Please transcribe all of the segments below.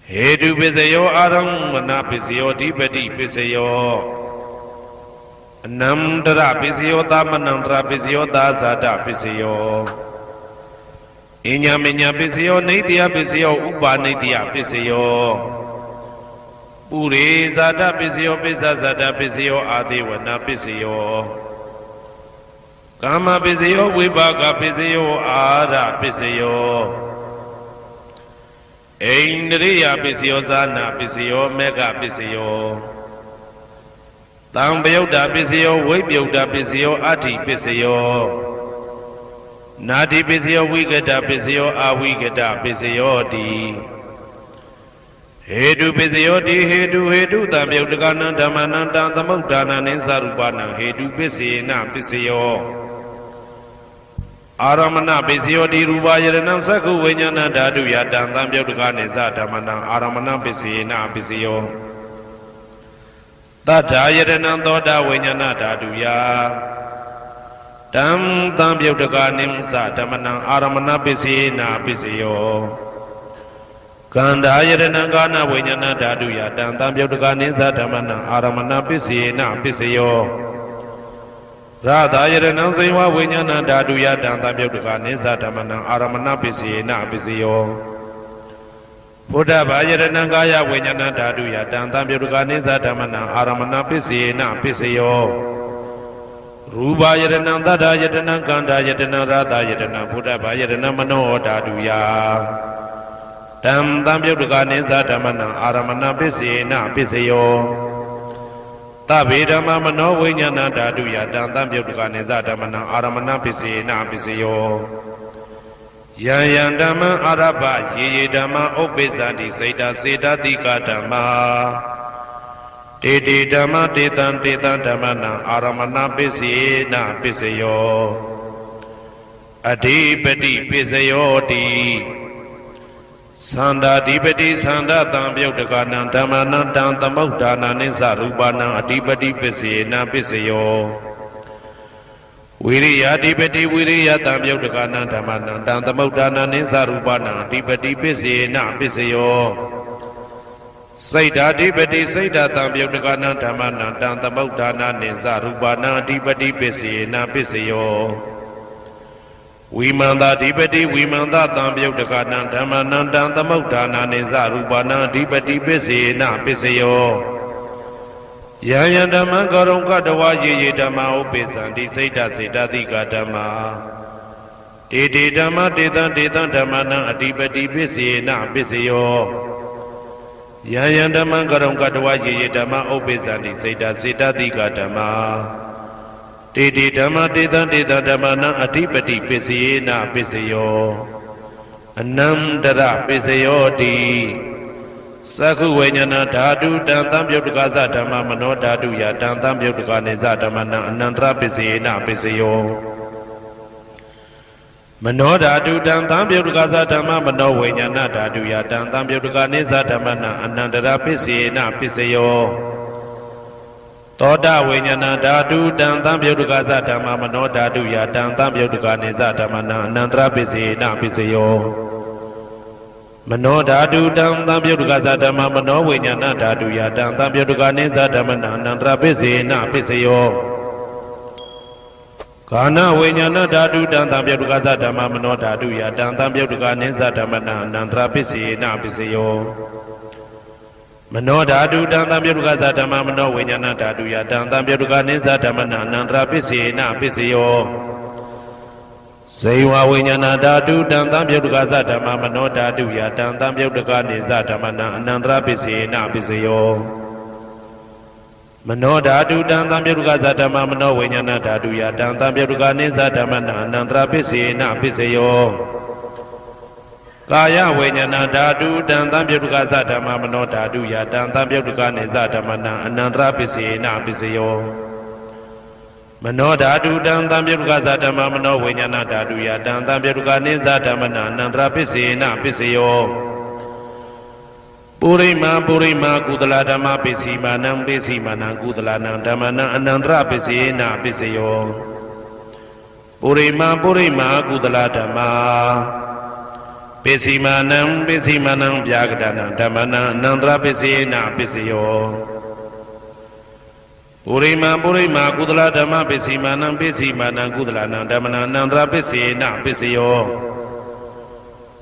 Hedu Pisayo Aram Mana Pisayo Dipati Pisayo Namdra Pisayo Tamanandra Pisayo Dazada Pisayo Inya Minya Pisayo Nidya Pisayo Upa Nidya Pisayo Puri Zada Pisayo Pisazada Pisayo Adiwana Pisayo Kama Pisayo Vibhaga Pisayo Ara Pisayo Indriya Pisayo Zana Pisayo Mega Pisayo Tambayuda Pisayo Vibhyuda Pisayo Ati Pisayo Nadi Pisayo Vigada Pisayo Avigada Pisayo Di Hedu Pisayo Di Hedu Tambayudagana Dhamananda Tamudana Ninsarupana Hedu Pisina Pisayo Aramana Pisayo Di Rubayana Saku Vinyana Dadu Yadam Tambayudagana Zadamana Aramana Pisina Pisayo Tata Yadana Toda Vinyana Dadu Ya Dam Tambayudagana Zadamana Aramana Pisina Pisayo Kanda Yadana Gana Vinyana Dadu Yadam Tambayudagana Zadamana Aramana Pisina Pisayo Radha Yadana Sewa Vinyana Dadu Yadam Tambayudagana Zadamana Aramana Pisina Pisayo Buddha Yadana Gaya Vinyana Dadu Yadam Tambayudagana Zadamana Aramana Pisina Pisayo Ruba Yadana Dada Yadana Kanda Yadana Radha Yadana Buddha Yadana Mano Dadu Ya Dam Tambayudagana Zadamana Aramana Pisina Pisayo Tabidama Mano Vinyana Dadu Yadam Tambayudagana Zadamana Aramana Pisina Pisayo Yayandama Araba Yedama Obezadi Seda Seda Dika Dama Dede Dama Detan Detan Damana Aramana Pisina Pisayo Adipati Pisayo Di Sanda Dipati Sanda Tambayudagana Damana Dan Tamudana Ninsarupana Adipati Pisina Pisayo Viriya Dipati Viriya Tambayudagana Damana Dan Tamudana Ninsarupana Adipati Pisina Pisayo Saida Dipati Saida Tambayudagana Damana Dan Tamudana Ninsarupana Adipati Pisina Pisayo Vimanda Dipati Vimanda Tambayudagana Dhammana Dan Tamudana Ninsarupana Adipati Pisina Pisayo Yayandama Karunga Dawa Ye Dhamma Upesandi Saida Saida Dika Dhamma Dede Dhamma Dedan Dedan Dhammana Adipati Pisina Pisayo Yayandama Karunga Dawa Ye Dhamma Upesandi Saida Saida Dika Dhamma Dede Dhamma Dedan Dedan Dhammana Adipati Pisina Pisayo Anamdara Pisayo Di Saku Vinyana Dadu Dan Tambayudagana Dhamma Mano Dadu Yadam Tambayudagana Zadamana Anandra Pisina Pisayo Mano Dadu Dan Tambayudagana Dhamma Mano Vinyana Dadu Yadam Tambayudagana Zadamana Anandra Pisina Pisayo Toda Vinyana Dadu Dan Tambayudagana Dhamma Mano Dadu Yadam Tambayudagana Zadamana Anandra Pisina Pisayo Mano Dadu Dan Tambayudagana Dhamma Mano Vinyana Dadu Yadam Tambayudagana Zadamana Anandra Pisina Pisayo Kana Vinyana Dadu Dan Tambayudagana Dhamma Mano Dadu Yadam Tambayudagana Zadamana Anandra Pisina Pisayo Mano Dadu Dan Tambayudagana Dhamma Mano Vinyana Dadu Yadam Tambayudagana Zadamana Anandra Pisina Pisayo Sewa Vinyana Dadu Dan Tambayudagana Dhamma Mano Dadu Yadam Tambayudagana Zadamana Anandra Pisina Pisayo Mano Dadu Dan Tambayudagana Dhamma Mano Vinyana Dadu Yadam Tambayudagana Zadamana Anandra Pisina Pisayo Kaya Vinyana Dadu Dan Tambayudagana Dhamma Mano Dadu Yadam Tambayudagana Zadamana Anandra Pisina Pisayo Mano Dadu Dan Tambayudagana Dhamma Mano Vinyana Dadu Yadam Tambayudagana Zadamana Anandra Pisina Pisayo Purima Purima Kudala Dhamma Pisimanam Pisimanam Kudalana Dhammana Anandra Pisina Pisayo Purima Purima Kudala Dhamma ပိစီမာနံပိစီမာနံဗျာကတနံဓမ္မနံအနန္တရပိစေနပိစယောပုရိမာပုရိမာကုသလဓမ္မပိစီမာနံပိစီမာနံကုသလနံဓမ္မနံအနန္တရပိစေနပိစယော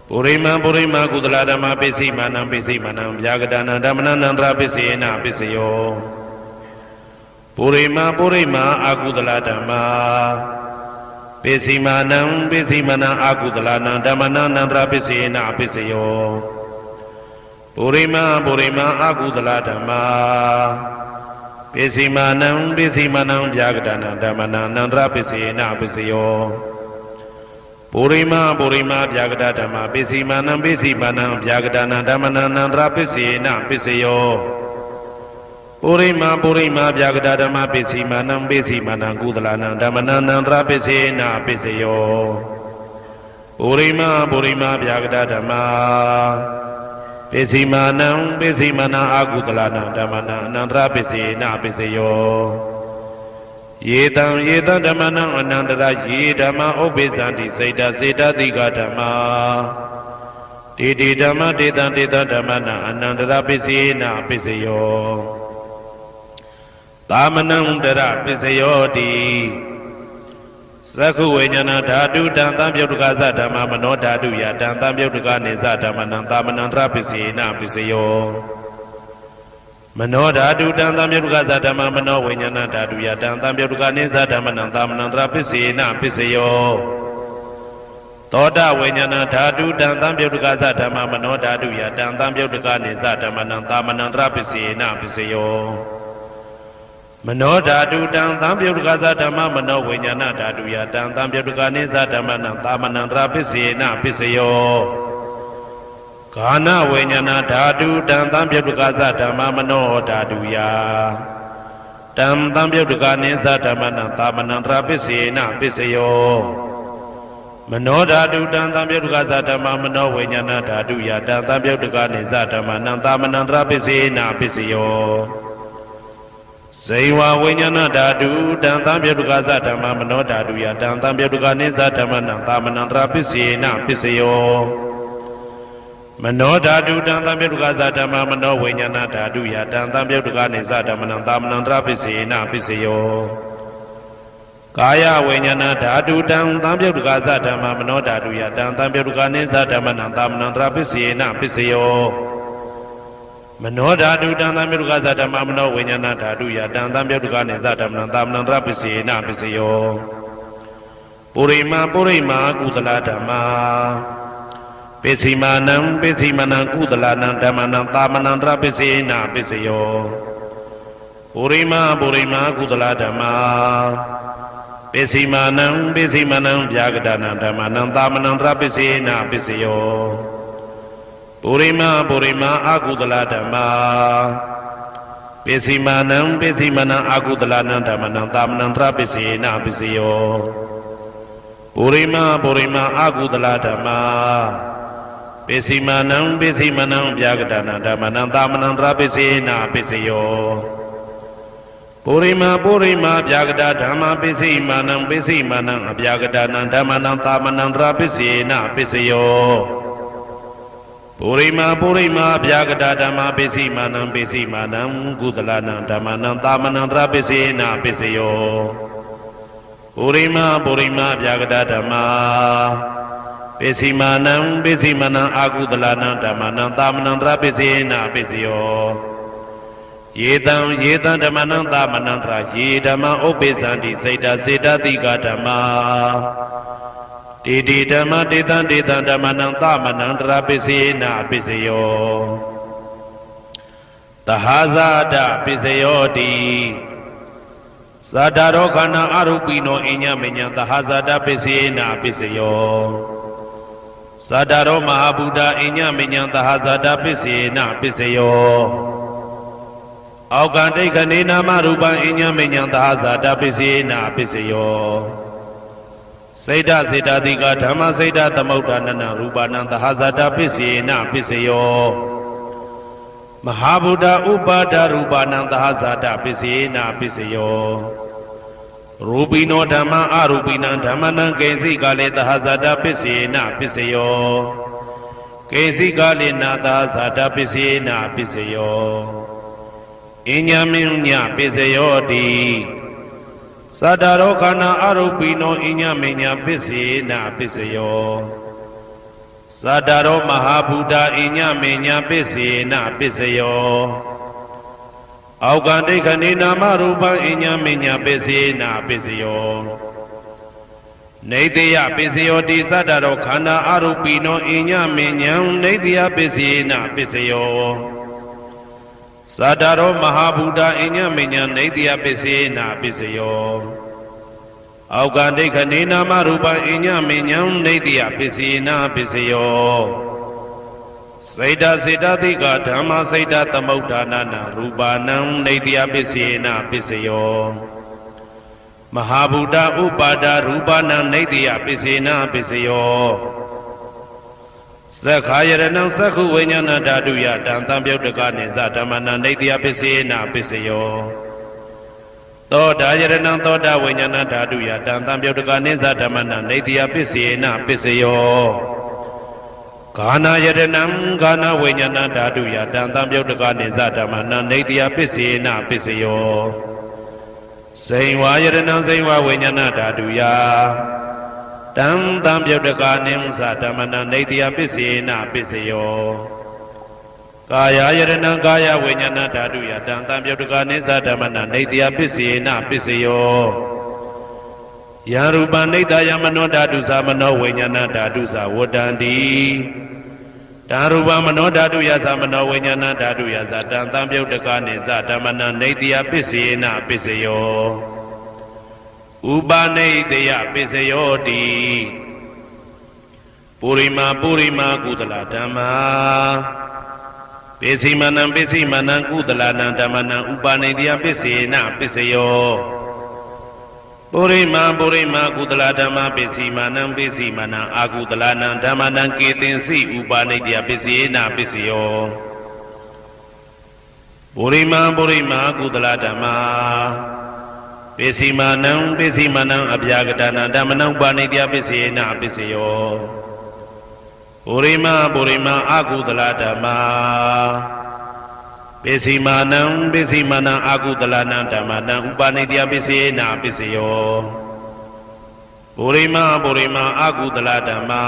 ပုရိမာပုရိမာကုသလဓမ္မပိစီမာနံပိစီမာနံဗျာကတနံဓမ္မနံအနန္တရပိစေနပိစယောပုရိမာပုရိမာအာကုသလဓမ္မပိစီမာနံပိစီမာနံအာကုသလနံဓမ္မနံအနန္တရပိစေနပိစယောပုရိမာပုရိမာအာကုသလဓမ္မပိစီမာနံပိစီမာနံဗျာကတနံဓမ္မနံအနန္တရပိစေနပိစယောပုရိမာပုရိမာဗျာကတဓမ္မပိစီမာနံပိစီမာနံဗျာကတနံဓမ္မနံအနန္တရပိစေနပိစယောပုရိမာပုရိမာဗျာကတဓမ္မပိစီမာနံပိစီမာနံကုသလနံဓမ္မနံအနန္တရပိစေနပိစယောပုရိမာပုရိမာဗျာကတဓမ္မပိစီမာနံပိစီမာနံအာကုသလနံဓမ္မနံအနန္တရပိစေနပိစယောယေတံယေတံဓမ္မနံအနန္တရယေဓမ္မဥပ္ပိသန္တိစေတစေတတိကဓမ္မတေတိဓမ္မတေတံတေတဓမ္မနံအနန္တရပိစေနပိစယောသာမနံတရပိစယောတိသက္ခုဝိညာဏဓာတုတံသံပြုတ်တကသဓမ္မမနောဓာတုယတံသံပြုတ်တကနေသဓမ္မနံသာမနံတရပိစေနပိစယောမနောဓာတုတံသံပြုတ်တကသဓမ္မမနောဝိညာဏဓာတုယတံသံပြုတ်တကနေသဓမ္မနံသာမနံတရပိစေနပိစယောသောတဝိညာဏဓာတုတံသံပြုတ်တကသဓမ္မမနောဓာတုယတံသံပြုတ်တကနေသဓမ္မနံသာမနံတရပိစေနပိစယောမနောဓာတုတံသံပြုတ်တကသဓမ္မမနောဝိညာဏဓာတုယတံသံပြုတ်တကနေသဓမ္မနံသာမနံတရပိစေနပိစယောဂာနဝိညာဏဓာတုတံသံပြုတ်တကသဓမ္မမနောဓာတုယတံသံပြုတ်တကနေသဓမ္မနံသာမနံတရပိစေနပိစယောမနောဓာတုတံသံပြုတ်တကသဓမ္မမနောဝိညာဏဓာတုယတံသံပြုတ်တကနေသဓမ္မနံသာမနံတရပိစေနပိစယောဇေဝဝိညာဏဓာတုတံသံပြုတ်တကသဓမ္မမနောဓာတုယတံသံပြုတ်တကနေသဓမ္မနံသာမနံတရပိစေနပိစယောမနောဓာတုတံသံပြုတ်တကသဓမ္မမနောဝိညာဏဓာတုယတံသံပြုတ်တကနေသဓမ္မနံသာမနံတရပိစေနပိစယောကာယဝိညာဏဓာတုတံသံပြုတ်တကသဓမ္မမနောဓာတုယတံသံပြုတ်တကနေသဓမ္မနံသာမနံတရပိစေနပိစယောမနောဓာတုတံသံပြုတ်တကသဓမ္မမနောဝိညာဏဓာတုယတံသံပြုတ်တကနေသဓမ္မနံသာမနံတရပိစေနပိစယောပုရိမာပုရိမာကုသလဓမ္မပိစီမာနံပိစီမာနံကုသလနံဓမ္မနံသာမနံတရပိစေနပိစယောပုရိမာပုရိမာကုသလဓမ္မပိစီမာနံပိစီမာနံဗျာကတနံဓမ္မနံသာမနံတရပိစေနပိစယောပုရိမာပုရိမာအာကုသလဓမ္မပိစီမာနံပိစီမာနံအာကုသလနံဓမ္မနံသာမနံတရပိစေနပိစယောပုရိမာပုရိမာအာကုသလဓမ္မပိစီမာနံပိစီမာနံဗျာကတနံဓမ္မနံသာမနံတရပိစေနပိစယောပုရိမာပုရိမာဗျာကတဓမ္မပိစီမာနံပိစီမာနံအဗျာကတနံဓမ္မနံသာမနံတရပိစေနပိစယောပုရိမာပုရိမာဗျာကတဓမ္မပိစီမာနံပိစီမာနံကုသလနံဓမ္မနံသာမနံတရပိစေနပိစယောပုရိမာပုရိမာဗျာကတဓမ္မပိစီမာနံပိစီမာနံအာကုသလနံဓမ္မနံသာမနံတရပိစေနပိစယောယေတံယေတံဓမ္မနံသာမနံတရယေဓမ္မဥပ္ပိသန္တိစေတစေတတိကဓမ္မတေတိဓမ္မတေတံတေတံဓမ္မနံသာမနံတရပိစေနပိစယောသဟာဇာတပိစယောတိသတ္တရောခန္ဓာအရုပိနောအညမညံသဟာဇာတပိစေနပိစယောသတ္တရောမဟာဗုဒ္ဓအညမညံသဟာဇာတပိစေနပိစယောအောက်ကတိခဏေနာမရူပံအညမညံသဟာဇာတပိစေနပိစယောစေတစေတတိကဓမ္မစေတသမုဋ္ဌာနနရူပနံသဟာဇာတပိစေနပိစယောမဟာဗုဒ္ဓဥပါဒရူပနံသဟာဇာတပိစေနပိစယောရူပိနောဓမ္မအရူပိနံဓမ္မနံကိဉ္စိကလေသဟာဇာတပိစေနပိစယော ကေစီကာလိနာသာဇာတပစ္စယေနပစ္စယောအညမင်းညပစ္စယောတိသတ္တရောခန္ဓာအရုပိနောအညမင်းညပစ္စယေနပစ္စယောသတ္တရောမဟာဗုဒ္ဓအညမင်းညပစ္စယေနပစ္စယောအောက်ကဒိဋ္ဌနေနာမရူပံအညမင်းညပစ္စယေနပစ္စယောနေတိယပစ္စယောတိသတ္တရောခန္ဓာအရုပိနောအညမင်းညံနေတိယပစ္စယေနပစ္စယောသတ္တရောမဟာဗုဒ္ဓအညမညနေတိယပစ္စယေနပစ္စယောအောက်ကဒိဋ္ဌနေနာမရူပံအညမညံနေတိယပစ္စယေနပစ္စယောစေတစေတသိကဓမ္မစေတသမုဋ္ဌာနနာရူပနံနေတိယပစ္စယေနပစ္စယောမဟာဗုဒ္ဓဥပါဒရူပနံနေတိယပစ္စယေနပစ္စယောသက္ခာယရဏံသက္ခုဝိညာဏဓာတုယတံတံပြုတ်တကနိသဓမ္မနာနေတိယပစ္စယေနပစ္စယောသောတာယရဏံသောတာဝိညာဏဓာတုယတံတံပြုတ်တကနိသဓမ္မနာနေတိယပစ္စယေနပစ္စယောဂာနာယရဏံဂာနာဝိညာဏဓာတုယတံတံပြုတ်တကနိသဓမ္မနာနေတိယပစ္စယေနပစ္စယောဇိဝါယရဏံဇိဝဝိညာဏဓာတုယတံတံပြုတ်တကနိသဓမ္မနာနေတိယပစ္စယေနပစ္စယောကာယယရဏံကာယဝိညာဏဓာတုယတံတံပြုတ်တကနိသဓမ္မနာနေတိယပစ္စယေနပစ္စယောယရူပနိတယမနောဓာတုသမနောဝိညာဏဓာတုသဝတ္တန္တိဓာရူပမနောဓာတုယသမနောဝိညာဏဓာတုယသတံတံပြုတ်တကနိသဓမ္မနာနေတိယပစ္စယေနပစ္စယောဥပနိတယပစ္စယောတိပုရိမာကုသလဓမ္မာပစ္စည်းမနံကုသလနံဓမ္မနံဥပနိတယပစ္စယေနပစ္စယောပုရိမာကုသလဓမ္မာပစ္စည်းမနံအာကုသလနံဓမ္မနံကေတင်စီဥပနိတယပစ္စယေနပစ္စယောပုရိမာကုသလဓမ္မာပစ္စည်းမနံအပြာကတနာဓမ္မနံဥပနိတယပစ္စယေနပစ္စယောပုရိမာအာကုသလဓမ္မာပစ္စည်းမနံအာကုသလနံဓမ္မနံဥပနိတယပစ္စယေနပစ္စယောပုရိမာအာကုသလဓမ္မာ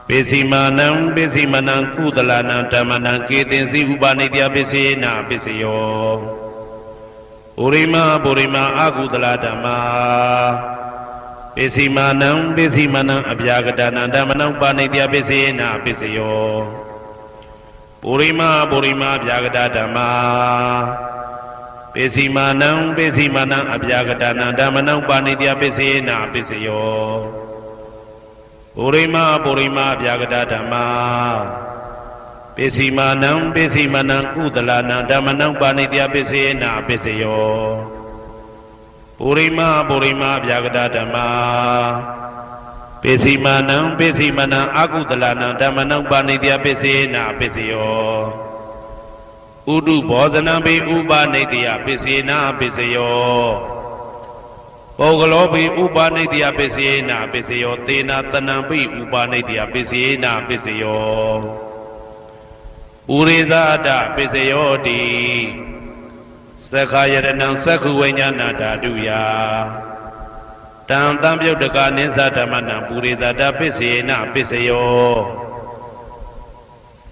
ပစ္စည်းမနံကုသလနံဓမ္မနံကေတင်စီဥပနိတယပစ္စယေနပစ္စယောပုရိမာအာကုသလဓမ္မာပစ္စည်းမနံအပြာကတနာဓမ္မနံဥပနိတယပစ္စယေနပစ္စယောပုရိမာအပြာကတဓမ္မာပစ္စည်းမနံအပြာကတနာဓမ္မနံဥပနိတယပစ္စယေနပစ္စယောပုရိမာအပြာကတဓမ္မာပစ္စည်းမနံကုသလနံဓမ္မနံဥပနိတယပစ္စယေနပစ္စယောပုရိမာအပြာကတဓမ္မာပစ္စည်းမနံအာကုသလနံဓမ္မနံဥပနိတယပစ္စယေနပစ္စယောဥဒုဘောဇနံပိဥပနိတယပစ္စယေနပစ္စယောပုဂ္ဂလောပိဥပနိတယပစ္စယေနပစ္စယောသေနတနံပိဥပနိတယပစ္စယေနပစ္စယောဥရိဇာတပစ္စယောတိသက္ခာယရဏံသက္ခုဝိညာဏဓာတုယတံတံပြုတ်တကနိသဓမ္မနံပုရိသတပစ္စယေနပစ္စယော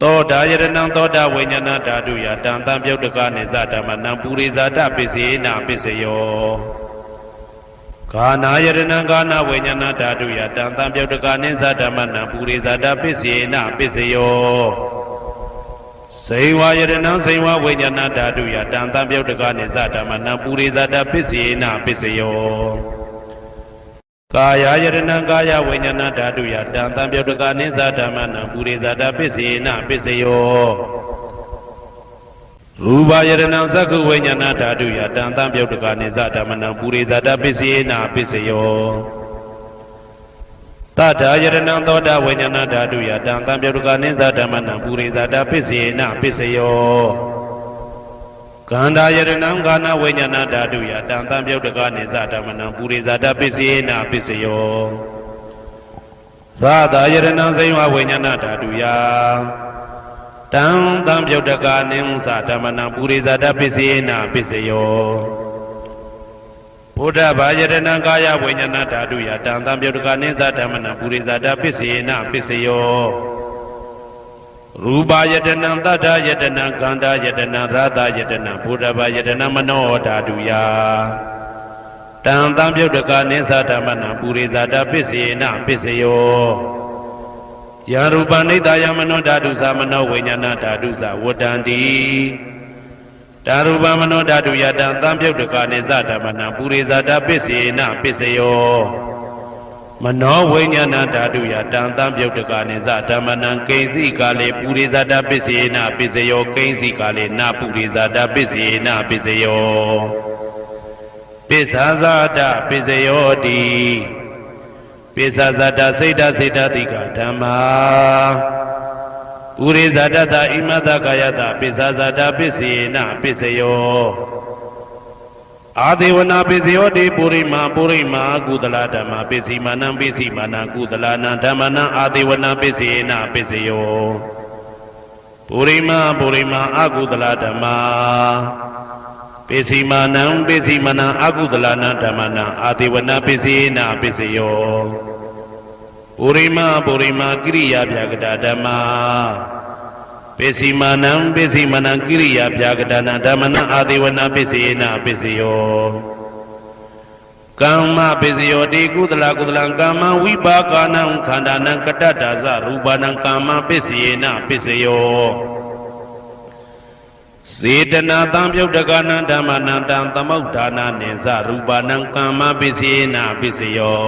သောတာယရဏံသောတာဝိညာဏဓာတုယတံတံပြုတ်တကနိသဓမ္မနံပုရိသတပစ္စယေနပစ္စယောဂာနာယရဏံဂာနာဝိညာဏဓာတုယတံတံပြုတ်တကနိသဓမ္မနံပုရိသတပစ္စယေနပစ္စယောဇိဝါယရဏံဇိဝဝိညာဏဓာတုယတံတံပြုတ်တကနိသဓမ္မနံပုရိသတပစ္စယေနပစ္စယောကာယယရဏံကာယဝိညာဏဓာတုယတံတံပြုတ်တကနိသဓမ္မနံပုရိသတပစ္စယေနပစ္စယောရူပယရဏံသက္ခုဝိညာဏဓာတုယတံတံပြုတ်တကနိသဓမ္မနံပုရိသတပစ္စယေနပစ္စယောတထာယရဏံသောတာဝိညာဏဓာတုယတံတံပြုတ်တကနိသဓမ္မနံပုရိသတပစ္စယေနပစ္စယောကန္တာယရဏံဂာနာဝိညာဏဓာတုယတံတံပြုတ်တကနိသဓမ္မနံပုရိသတပစ္စယေနပစ္စယော ရာသာယရဏံစိဝဝိညာဏဓာတုယတံသံပြုတ်တကာနိဉ္စဓမ္မနံပုရိသတပစ္စေနပစ္စယောဘုဒ္ဓဘာယတနာကာယဝိညာဏဓာတုယတံသံပြုတ်တကာနိဉ္စဓမ္မနံပုရိသတပစ္စေနပစ္စယောရူပယတနာသတ္တယတနာခန္ဓာယတနာရာသယတနာဘုဒ္ဓဘာယတနာမနောဓာတုယတံသံပြုတ်တကာနိဉ္စဓမ္မနံပုရိသတပစ္စေနပစ္စယောယရူပနိတယမနောဓာတုသမနောဝိညာဏဓာတုသဝတ္တန္တိဓာရူပမနောဓာတုယတံသံပြုတ်တကာနိသဓမ္မနံပုရိသတပစ္စေနပစ္စယောမနောဝိညာဏဓာတုယတံသံပြုတ်တကာနိသဓမ္မနံကိဉ္စီကာလေပုရိသတပစ္စေနပစ္စယောကိဉ္စီကာလေနပုရိသတပစ္စေနပစ္စယောပစ္ဆာဇာတပစ္စယောတိပိစ္ဆာဇတစိတ်တစိတ်တတိကဓမ္မာပုရိဇတတဣမတကာယတပိစ္ဆာဇတပစ္စေနပစ္စယောအာဒေဝနာပစ္စယောတိပုရိမာကုသလဓမ္မာပစ္စည်းမာနံပစ္စည်းမာနံကုသလနာဓမ္မနံအာဒေဝနာပစ္စေနပစ္စယောပုရိမာအကုသလဓမ္မာပိစီမာနံအကုသလနာဓမ္မနာအာတိဝနာပိစေနပိစယောပုရိမာကိရိယာဗျာကတာဓမ္မာပိစီမာနံကိရိယာဗျာကတာနာဓမ္မနာအာတိဝနာပိစေနပိစယောကမ္မပိစယောတိကုသလကမ္မဝိပါကနံခန္ဓာနံကတ္တဒါဇရူပနံကမ္မပိစေနပိစယောစေတနာသံပြုတ်တကနာဓမ္မနံတံသမုဋ္ဌာနာနိသရူပနံကမ္မပစ္စေနပစ္စယော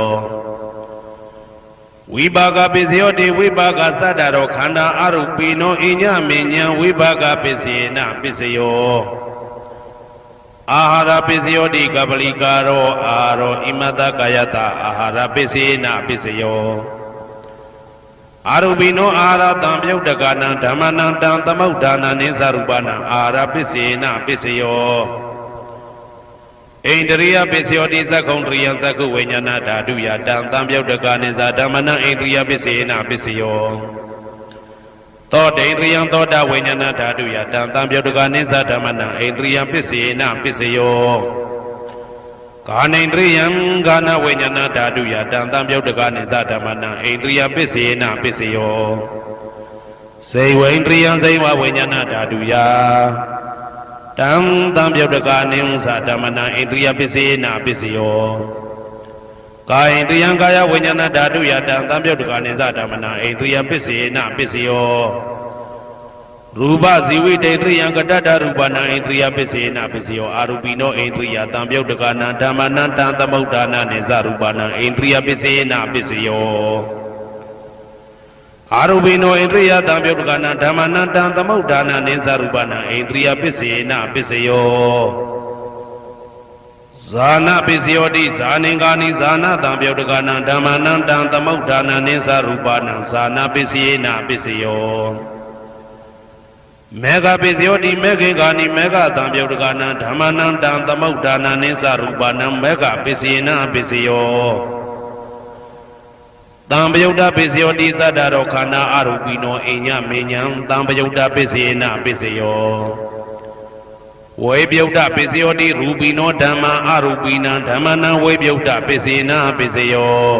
ဝိပါကပစ္စယောတိဝိပါကသတ္တရောခန္ဓာအရုပိနောအညမေညံဝိပါကပစ္စေနပစ္စယောအာဟာရပစ္စယောတိကပလိကာရောအာရောဣမတကာယတအာဟာရပစ္စေနပစ္စယောအာရုပိနောအာဟာရတံပြုတ်တကနာဓမ္မနံတံသမုဋ္ဌာနာနိသရူပနံအာဟာရပစ္စေနပစ္စယောဣန္ဒရိယပစ္စယောတိသက္ကုံတရိယသက္ကုဝိညာဏဓာတုယတံသံပြုတ်တကနိသဓမ္မနံဣန္ဒရိယပစ္စေနပစ္စယောသောတေန္ဒရိယသောတာဝိညာဏဓာတုယတံသံပြုတ်တကနိသဓမ္မနံဣန္ဒရိယပစ္စေနပစ္စယောကာနိန္ဒရိယံကာနဝိညာဏဓာတုယတံသံပြုတ်တကနိသဓမ္မနံဣန္ဒရိယပစ္စေနပစ္စယောစေဝိန္ဒရိယံစေဝဝိညာဏဓာတုယတံသံပြုတ်တကနိဉ္စဓမ္မနံဣန္ဒရိယပစ္စေနပစ္စယောကာယန္ဒရိယံကာယဝိညာဏဓာတုယတံသံပြုတ်တကနိသဓမ္မနံဣန္ဒရိယပစ္စေနပစ္စယောရူပဇီဝိတေတရိယံကတ္တရူပနံဣန္ဒရိယပစ္စေနပစ္စယောအာရူပိနောဣန္ဒရိယတံပြုတ်တကနာဓမ္မနံတံသမုဋ္ဌာနာနိသရူပနံဣန္ဒရိယပစ္စေနပစ္စယောအာရူပိနောဣန္ဒရိယတံပြုတ်တကနာဓမ္မနံတံသမုဋ္ဌာနာနိသရူပနံဣန္ဒရိယပစ္စေနပစ္စယောဇာနပစ္စယောတိဇာနိကာနိဇာနတံပြုတ်တကနာဓမ္မနံတံသမုဋ္ဌာနာနိသရူပနံဇာနပစ္စေနပစ္စယောမေဃပစ္စယောတိမေခေကာနိမေဃတံပြုတ်တကနာဓမ္မနံတံသမုဋ္ဌာနာနိသရူပနံမေဃပစ္စေနပစ္စယောတံပယုတ်တပစ္စယောတိသတ္တရောခန္ဓာအရူပိနောအိညမေညံတံပယုတ်တပစ္စေနပစ္စယောဝေပယုတ်တပစ္စယောတိရူပိနောဓမ္မာအရူပိနံဓမ္မနံဝေပယုတ်တပစ္စေနပစ္စယော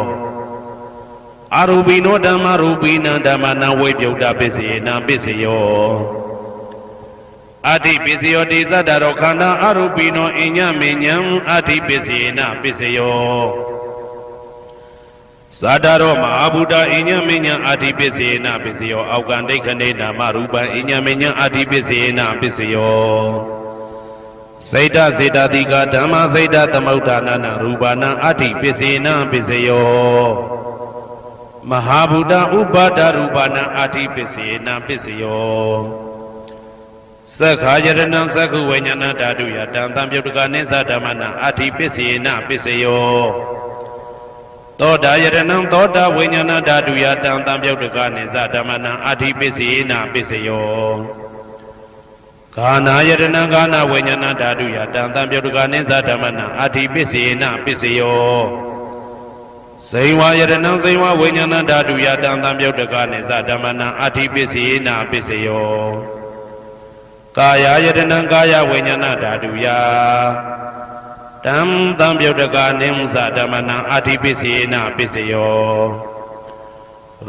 အရူပိနောဓမ္မာရူပိနံဓမ္မနံဝေပယုတ်တပစ္စေနပစ္စယောအဋ္ဌိပစ္စယောတိသတ္တရောခန္ဓာအရူပိနောအိညမေညံအဋ္ဌိပစ္စေနပစ္စယောဇာတာရောမဟာဗုဒ္ဓအိညမေညံအဋ္ဌိပစ္စေနပစ္စယောအောက်ကံဒိဋ္ဌနေနာမရူပံအိညမေညံအဋ္ဌိပစ္စေနပစ္စယောစိတ်တစေတတိကဓမ္မစိတ်တသမုဋ္ဌာနာနရူပနံအဋ္ဌိပစ္စေနပစ္စယောမဟာဗုဒ္ဓဥပါဒရူပနံအဋ္ဌိပစ္စေနပစ္စယောသက္ခာယရဏံသက္ခုဝိညာဏဓာတုယတံသံပြုတ်တကနိသဓမ္မနံအဋ္ဌိပစ္စေနပစ္စယောသောတာယရဏံသောတာဝိညာဏဓာတုယတံသံပြုတ်တကနိသဓမ္မနံအဋ္ဌိပစ္စေနပစ္စယောဂာနာယရဏံဂာနာဝိညာဏဓာတုယတံသံပြုတ်တကနိသဓမ္မနံအဋ္ဌိပစ္စေနပစ္စယော စိန်ဝါယတနံစိန်ဝါဝိညာဏဓာတုယတံသံပြုတ်တကနိသဓမ္မနံအာတိပစ္စေနာပစ္စယောကာယယတနံကာယဝိညာဏဓာတုယတံသံပြုတ်တကနိသဓမ္မနံအာတိပစ္စေနာပစ္စယော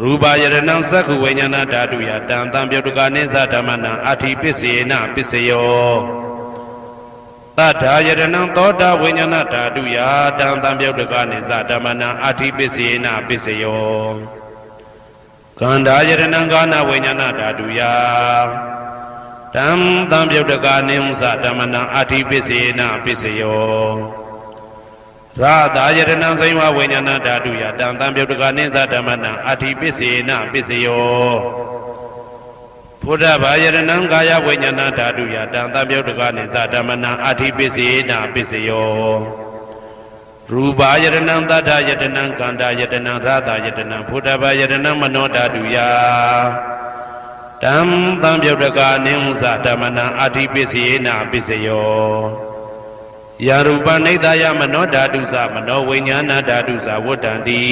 ရူပယတနံသက္ခုဝိညာဏဓာတုယတံသံပြုတ်တကနိသဓမ္မနံအာတိပစ္စေနာပစ္စယောသတ္ထာယတနံသောတာဝိညာဏဓာတုယတံသံပြုတ်တကနိသဓမ္မနံအာတိပစ္စေနာပစ္စယောကန္ဓာယတနံကာနဝိညာဏဓာတုယတံသံပြုတ်တကနိသဓမ္မနံအာတိပစ္စေနာပစ္စယောရာသာယတနံစိဝဝိညာဏဓာတုယတံသံပြုတ်တကနိသဓမ္မနံအာတိပစ္စေနာပစ္စယောဘုဒ္ဓဘာယတနံကာယဝိညာဏဓာတုယတံသံပြုတ်တကနိသဓမ္မနံအာတိပစ္စေနာပစ္စယောရူပယတနံသတ္တယတနံကန္တာယတနံရာသာယတနံဘုဒ္ဓဘာယတနံမနောဓာတုယတံသံပြုတ်တကနိသဓမ္မနံအာတိပစ္စေနာပစ္စယောယရူပနိဒာယမနောဓာတုသမနောဝိညာဏဓာတုသဝတ္တံတိ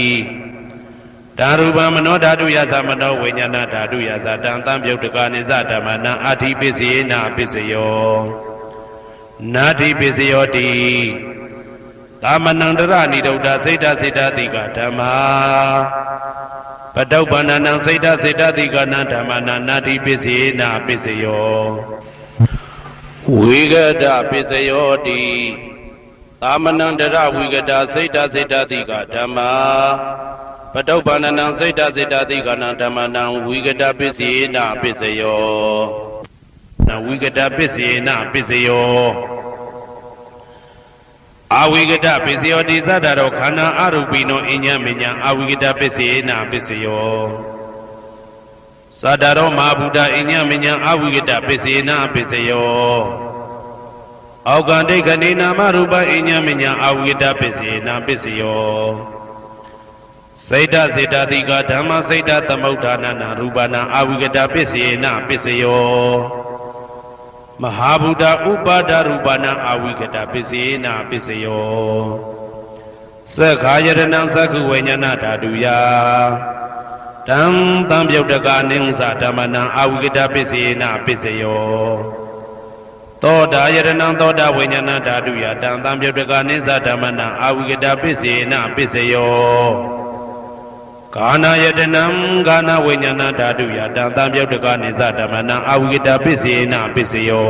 ဓာရူပမနောဓာတုယသမနောဝိညာဏဓာတုယသတံသံပြုတ်တကနိသဓမ္မနံအာတိပစ္စေနာပစ္စယောနာတိပစ္စယောတိသာမဏံတရဏိဒုဒ္ဓစိတ်တစိတ္တတိကဓမ္မာပတုပ္ပန္နံစိတ်တစိတ္တတိကနံဓမ္မနံနာတိပစ္စေနာပစ္စယောဝိဂဒပစ္စယောတိသာမဏံတရဝိဂဒစိတ်တစိတ္တတိကဓမ္မာပတုပ္ပန္နံစိတ်တစိတ္တတိကနံဓမ္မနံဝိဂဒပစ္စေနာပစ္စယောနဝိဂဒပစ္စေနာပစ္စယောအဝိဂဒပစ္စယောတိသတ္တရောခန္ဓာအရူပိနောအညမညာအဝိဂဒပစ္စေနာပစ္စယောသတ္တရောမဟာဗုဒ္ဓအညမညာအဝိဂဒပစ္စေနာပစ္စယောအောက်ကဒိဋ္ဌိနာမရူပအညမညာအဝိဂဒပစ္စေနာပစ္စယောစိတ်တစေတတိကဓမ္မစိတ်တသမုဋ္ဌာနနာရူပနာအဝိဂဒပစ္စေနာပစ္စယောမဟာဗုဒ္ဓဥပါဒရူပနာအဝိဂဒပစ္စေနာပစ္စယောသက္ခာယတနံသက္ခုဝိညာဏဓာတုယတံသံပြုတ်တကနိသဓမ္မနံအဝိဂဒပစ္စေနာပစ္စယောသောတာယတနံသောတာဝိညာဏဓာတုယတံသံပြုတ်တကနိသဓမ္မနံအဝိဂဒပစ္စေနာပစ္စယောကာနာယတနံကာနဝိညာဏဓာတုယတံသံပြုတ်တကနိသဓမ္မနံအဝိဂဒပစ္စေနာပစ္စယော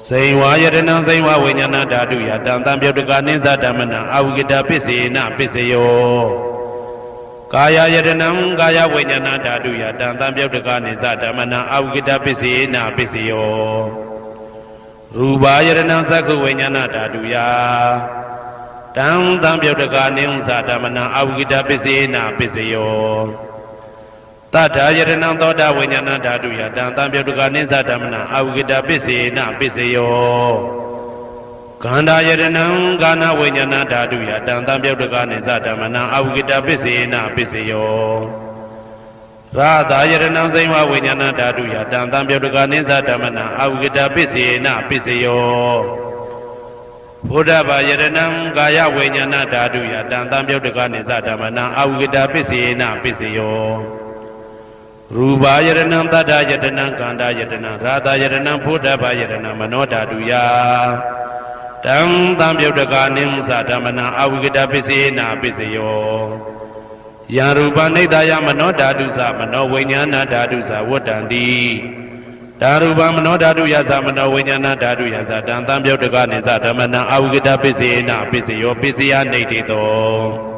စိန်ဝါယတနံစိန်ဝဝိညာဏဓာတုယတံသံပြုတ်တကနိသဓမ္မနံအဝိဂဒပစ္စေနာပစ္စယောကာယယတနံကာယဝိညာဏဓာတုယတံသံပြုတ်တကနိသဓမ္မနံအဝိဂဒပစ္စေနာပစ္စယောရူပယတနံသက္ခုဝိညာဏဓာတုယတံသံပြုတ်တကနိသဓမ္မနံအဝိဂဒပစ္စေနာပစ္စယောတတ္ထာယတနံသောတာဝိညာဏဓာတုယတံသံပြုတ်တကနိသဓမ္မနံအဝိဂဒပစ္စေနာပစ္စယောကန္ဓာယတနံကာနဝိညာဏဓာတုယတံသံပြုတ်တကနိသဓမ္မနံအဝိဂဒပစ္စေနာပစ္စယောရာသာယတနံစိဝဝိညာဏဓာတုယတံသံပြုတ်တကနိသဓမ္မနံအဝိဂဒပစ္စေနာပစ္စယောဘုဒ္ဓဘာယတနံကာယဝိညာဏဓာတုယတံသံပြုတ်တကနိသဓမ္မနံအဝိဂဒပစ္စေနာပစ္စယောရူပယတနံသတ္တယတနံကန္တာယတနံရာသာယတနံဘုဒ္ဓဘာယတနံမနောဓာတုယတံသံပြုတ်တကနိသဓမ္မနံအဝိဂဒပစ္စေနာပစ္စယောယရူပနိဒာယမနောဓာတုသမနောဝိညာဏဓာတုသဝတ္တံတိဓာရူပမနောဓာတုယသမနောဝိညာဏဓာတုယသတံသံပြုတ်တကနိသဓမ္မနံအဝိဂဒပစ္စေနာပစ္စယောပစ္စယနိဋ္ဌိတော